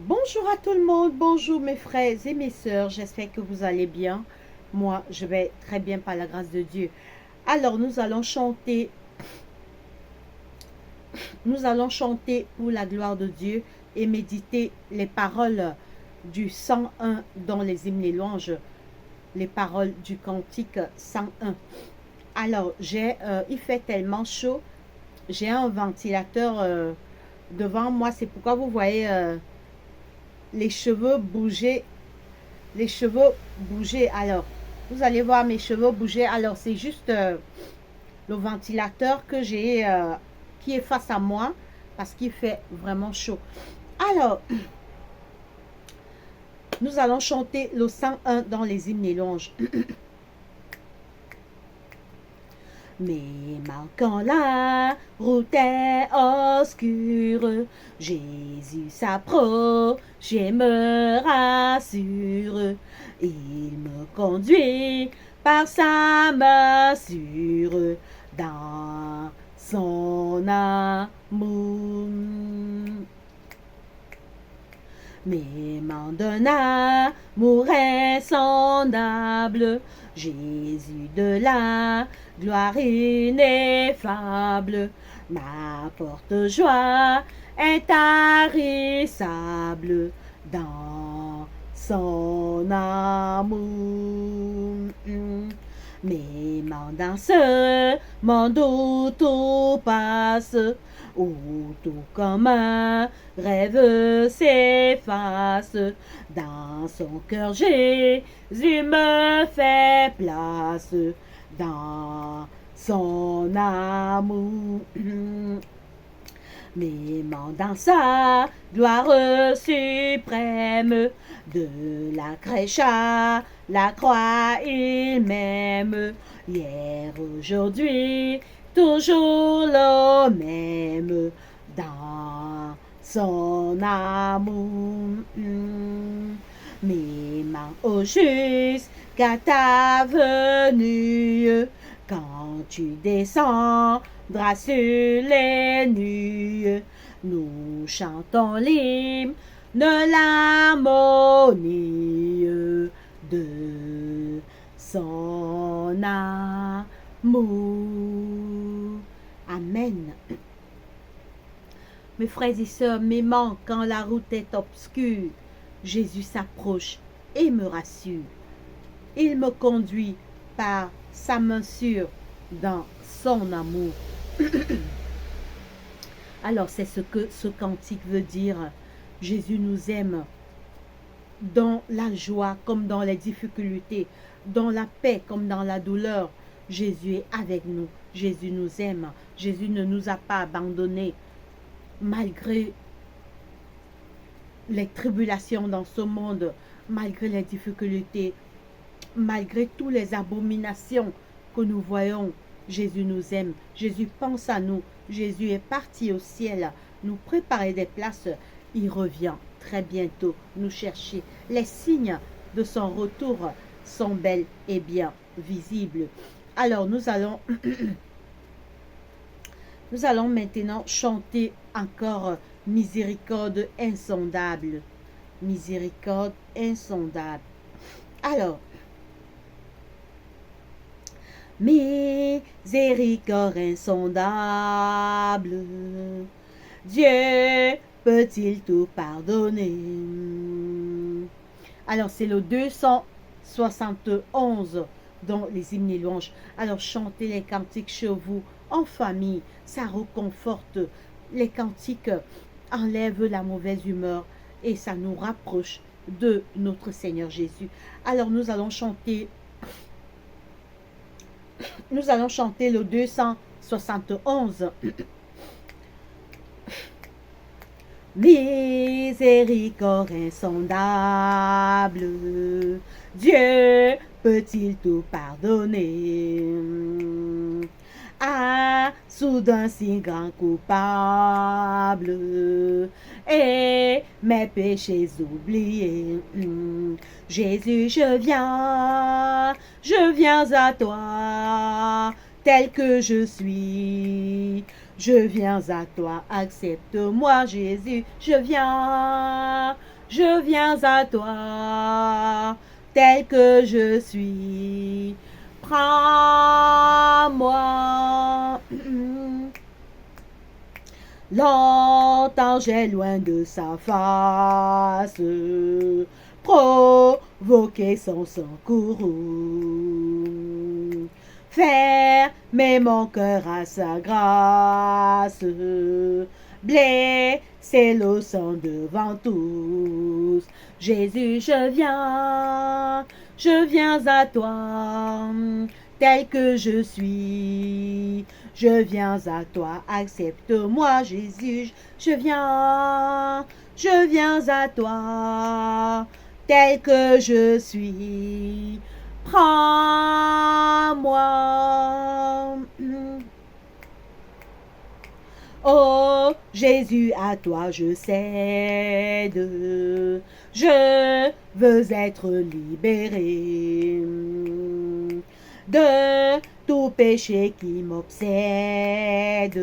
Bonjour à tout le monde, bonjour mes frères et mes sœurs, j'espère que vous allez bien. Moi, je vais très bien par la grâce de Dieu. Alors, nous allons chanter pour la gloire de Dieu et méditer les paroles du 101 dans les hymnes et louanges, les paroles du cantique 101. Alors, il fait tellement chaud, j'ai un ventilateur devant moi, c'est pourquoi vous voyez les cheveux bouger les cheveux bouger. Alors, vous allez voir mes cheveux bouger. Alors, c'est juste le ventilateur que j'ai qui est face à moi parce qu'il fait vraiment chaud. Alors, nous allons chanter le 101 dans les hymnes et louanges. Mais quand la route est obscure, Jésus s'approche et me rassure. Il me conduit par sa mesure dans son amour. M'aimant d'un amour insondable, Jésus de la gloire ineffable, ma porte joie intarissable dans son amour. M'aimant dans ce monde où tout passe, où tout comme un rêve s'efface. Dans son cœur, Jésus me fait place dans son amour. M'aimant dans sa gloire suprême, de la crèche à la croix, il m'aime. Hier, aujourd'hui, toujours le même dans son amour. M'aimant au jusqu'à ta venue, quand tu descendras sur les nues, nous chantons l'hymne de l'harmonie de son amour. Amen. Mes frères et sœurs, m'aimant quand la route est obscure, Jésus s'approche et me rassure. Il me conduit par sa main sûre dans son amour. Alors c'est ce que ce cantique veut dire. Jésus nous aime dans la joie comme dans les difficultés, dans la paix comme dans la douleur. Jésus est avec nous. Jésus nous aime. Jésus ne nous a pas abandonnés malgré les tribulations dans ce monde, malgré les difficultés, malgré toutes les abominations que nous voyons. Jésus nous aime. Jésus pense à nous. Jésus est parti au ciel nous préparer des places. Il revient très bientôt nous chercher. Les signes de son retour sont bel et bien visibles. Alors nous allons maintenant chanter encore miséricorde insondable. Miséricorde insondable. Alors, miséricorde insondable, Dieu peut-il tout pardonner? Alors, c'est le 271 dans les hymnes et louanges. Alors, chantez les cantiques chez vous, en famille, ça reconforte. Les cantiques enlèvent la mauvaise humeur et ça nous rapproche de notre Seigneur Jésus. Alors, nous allons chanter le 271. Miséricorde insondable, Dieu peut-il tout pardonner? Ah, soudain si grand coupable, et mes péchés oubliés. Jésus, je viens à toi, tel que je suis. Je viens à toi, accepte-moi Jésus, je viens à toi, tel que je suis. Prends-moi. Longtemps j'ai loin de sa face, provoqué son secours. Fermer mon cœur à sa grâce, blessé le sang devant tous. Jésus, je viens à toi, tel que je suis. Je viens à toi, accepte-moi Jésus, je viens à toi, tel que je suis. Prends-moi. Oh Jésus, à toi je cède, je veux être libéré de tout péché qui m'obsède,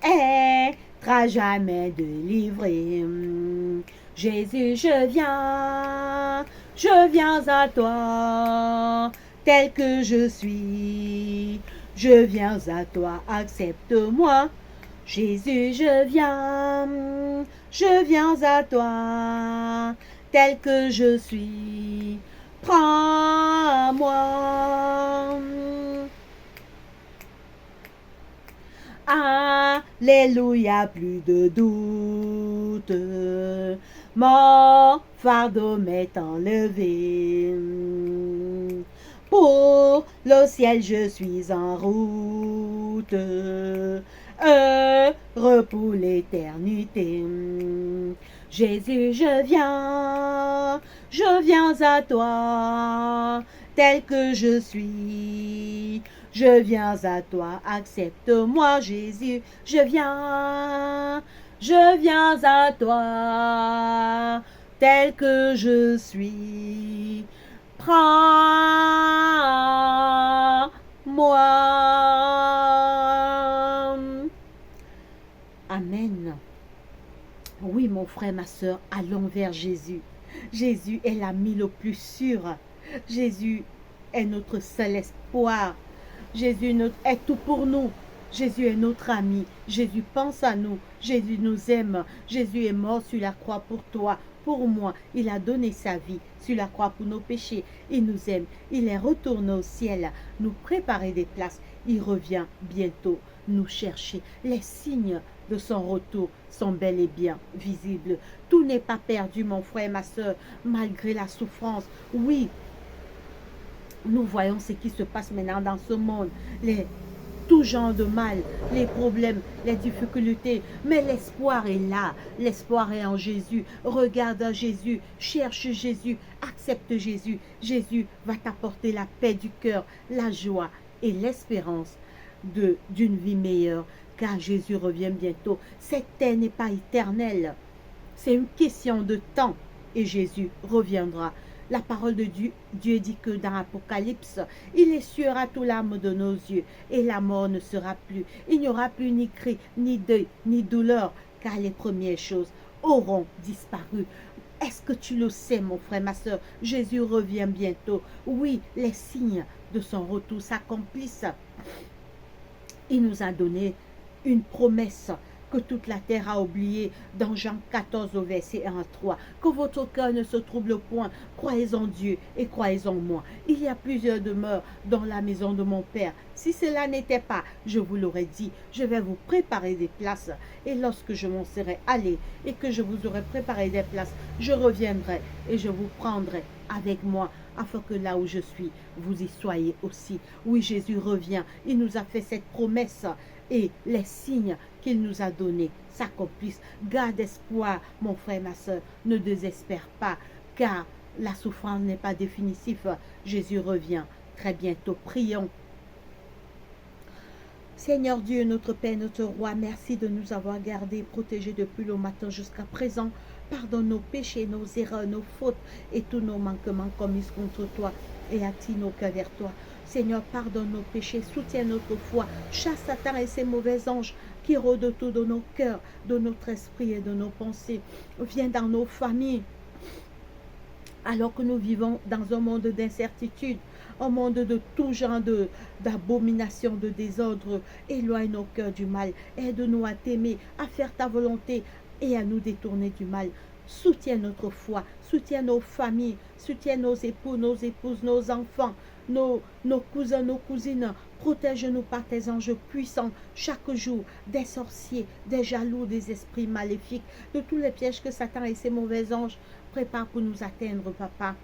être à jamais délivré. Jésus, je viens à toi, tel que je suis. Je viens à toi, accepte-moi. Jésus, je viens à toi, tel que je suis. Prends-moi. Alléluia, plus de doute. Mon fardeau m'est enlevé. Pour le ciel, je suis en route. Heureux pour l'éternité. Jésus, je viens à toi, tel que je suis. Je viens à toi, accepte-moi Jésus, je viens à toi, tel que je suis. Prends-moi. Amen. Oui, mon frère, ma soeur, allons vers Jésus. Jésus est l'ami le plus sûr. Jésus est notre seul espoir. Jésus est tout pour nous. Jésus est notre ami. Jésus pense à nous. Jésus nous aime. Jésus est mort sur la croix pour toi, pour moi. Il a donné sa vie sur la croix pour nos péchés. Il nous aime. Il est retourné au ciel, nous préparer des places. Il revient bientôt nous chercher. Les signes de son retour sont bel et bien visibles. Tout n'est pas perdu, mon frère, ma soeur, malgré la souffrance. Oui, nous voyons ce qui se passe maintenant dans ce monde, tout genre de mal, les problèmes, les difficultés, mais l'espoir est là, l'espoir est en Jésus. Regarde à Jésus, cherche Jésus, accepte Jésus. Jésus va t'apporter la paix du cœur, la joie et l'espérance d'une vie meilleure, car Jésus revient bientôt. Cette terre n'est pas éternelle, c'est une question de temps et Jésus reviendra. La parole de Dieu dit que dans l'Apocalypse, il essuiera toute l'âme de nos yeux et la mort ne sera plus. Il n'y aura plus ni cri, ni deuil, ni douleur, car les premières choses auront disparu. Est-ce que tu le sais, mon frère, ma soeur? Jésus revient bientôt. Oui, les signes de son retour s'accomplissent. Il nous a donné une promesse que toute la terre a oublié dans Jean 14 au verset 1 à 3. Que votre cœur ne se trouble point. Croyez en Dieu et croyez en moi. Il y a plusieurs demeures dans la maison de mon Père. Si cela n'était pas, je vous l'aurais dit, je vais vous préparer des places. Et lorsque je m'en serai allé et que je vous aurai préparé des places, je reviendrai et je vous prendrai avec moi, afin que là où je suis, vous y soyez aussi. Oui, Jésus revient. Il nous a fait cette promesse et les signes qu'il nous a donnés s'accomplissent. Garde espoir, mon frère, ma soeur. Ne désespère pas, car la souffrance n'est pas définitive. Jésus revient très bientôt. Prions. Seigneur Dieu, notre Père, notre Roi, merci de nous avoir gardés, protégés depuis le matin jusqu'à présent. Pardonne nos péchés, nos erreurs, nos fautes et tous nos manquements commis contre toi et attire nos cœurs vers toi. Seigneur, pardonne nos péchés, soutiens notre foi, chasse Satan et ses mauvais anges qui rôdent autour de nos cœurs, de notre esprit et de nos pensées. Viens dans nos familles, alors que nous vivons dans un monde d'incertitude, un monde de tout genre d'abomination, de désordre. Éloigne nos cœurs du mal. Aide-nous à t'aimer, à faire ta volonté et à nous détourner du mal. Soutiens notre foi, soutiens nos familles, soutiens nos époux, nos épouses, nos enfants, nos cousins, nos cousines. Protège-nous par tes anges puissants chaque jour des sorciers, des jaloux, des esprits maléfiques, de tous les pièges que Satan et ses mauvais anges préparent pour nous atteindre, papa.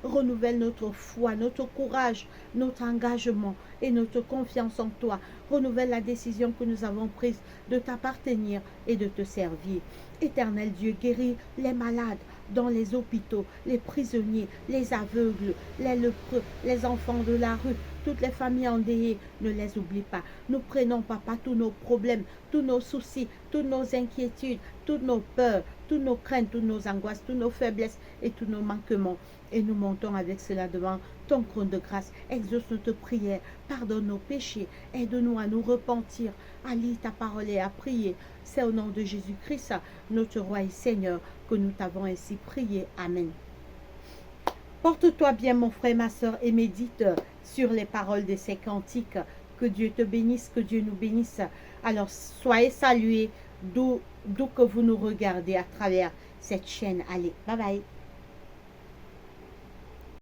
Renouvelle notre foi, notre courage, notre engagement et notre confiance en toi. Renouvelle la décision que nous avons prise de t'appartenir et de te servir. Éternel Dieu, guéris les malades dans les hôpitaux, les prisonniers, les aveugles, les lépreux, les enfants de la rue, toutes les familles endeuillées, ne les oublie pas. Nous prenons, papa, tous nos problèmes, tous nos soucis, toutes nos inquiétudes, toutes nos peurs, toutes nos craintes, toutes nos angoisses, toutes nos faiblesses et tous nos manquements. Et nous montons avec cela devant ton trône de grâce. Exauce notre prière, pardonne nos péchés, aide-nous à nous repentir, à lire ta parole et à prier. C'est au nom de Jésus-Christ, notre roi et Seigneur, que nous t'avons ainsi prié. Amen. Porte-toi bien, mon frère, ma soeur, et médite sur les paroles de ces cantiques. Que Dieu te bénisse, que Dieu nous bénisse. Alors, soyez salués d'où que vous nous regardez à travers cette chaîne. Allez, bye bye.